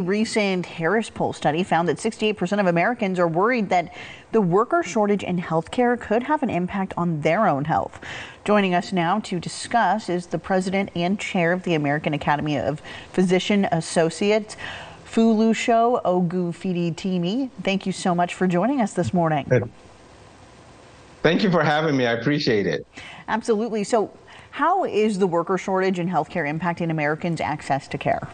Recent Harris poll study found that 68% of Americans are worried that the worker shortage in healthcare could have an impact on their own health. Joining us now to discuss is the president and chair of the American Academy of Physician Associates, Folusho Ogunfiditimi. Thank you so much for joining us this morning. Thank you for having me. I appreciate it. Absolutely. So how is the worker shortage in healthcare impacting Americans' access to care?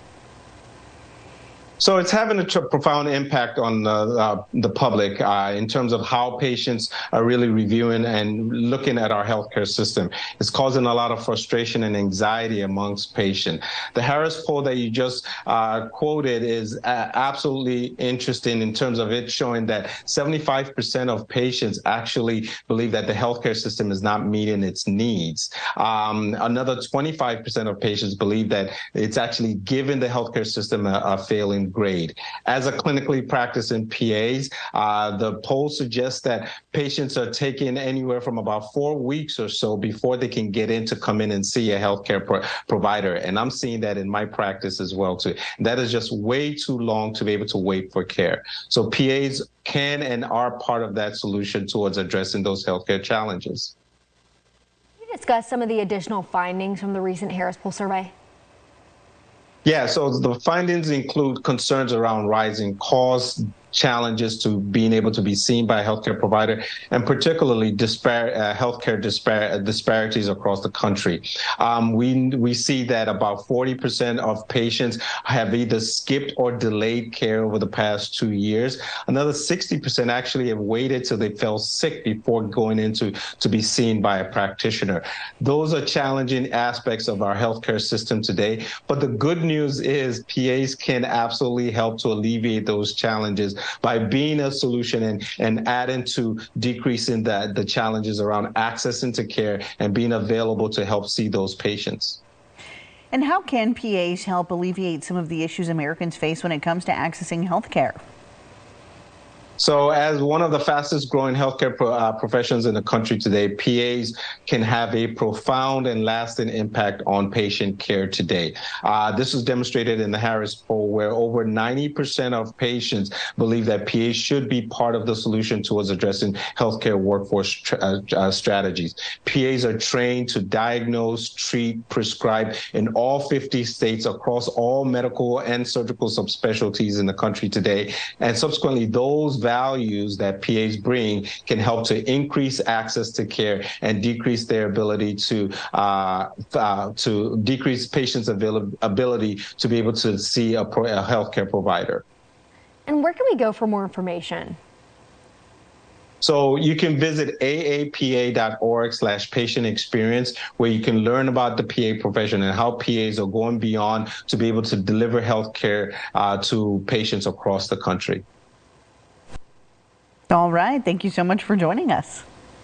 So it's having a profound impact on the public in terms of how patients are really reviewing and looking at our healthcare system. It's causing a lot of frustration and anxiety amongst patients. The Harris poll that you just quoted is absolutely interesting in terms of it showing that 75% of patients actually believe that the healthcare system is not meeting its needs. Another 25% of patients believe that it's actually giving the healthcare system a failing grade. As a clinically practicing PAs, the poll suggests that patients are taking anywhere from about 4 weeks or so before they can get in to come in and see a healthcare provider. And I'm seeing that in my practice as well, too. That is just way too long to be able to wait for care. So PAs can and are part of that solution towards addressing those healthcare challenges. Can you discuss some of the additional findings from the recent Harris poll survey? Yeah, so the findings include concerns around rising costs, challenges to being able to be seen by a healthcare provider, and particularly healthcare disparities across the country. We see that about 40% of patients have either skipped or delayed care over the past 2 years. Another 60% actually have waited till they fell sick before going in to be seen by a practitioner. Those are challenging aspects of our healthcare system today, but the good news is PAs can absolutely help to alleviate those challenges by being a solution and adding to decreasing the challenges around accessing to care and being available to help see those patients. And how can PAs help alleviate some of the issues Americans face when it comes to accessing health care? So as one of the fastest growing healthcare professions in the country today, PAs can have a profound and lasting impact on patient care today. This was demonstrated in the Harris poll, where over 90% of patients believe that PAs should be part of the solution towards addressing healthcare workforce strategies. PAs are trained to diagnose, treat, prescribe in all 50 states across all medical and surgical subspecialties in the country today. And subsequently, those values that PAs bring can help to increase access to care and decrease their ability to decrease patients' ability to be able to see a healthcare provider. And where can we go for more information? So you can visit aapa.org/patient experience, where you can learn about the PA profession and how PAs are going beyond to be able to deliver healthcare to patients across the country. All right. Thank you so much for joining us.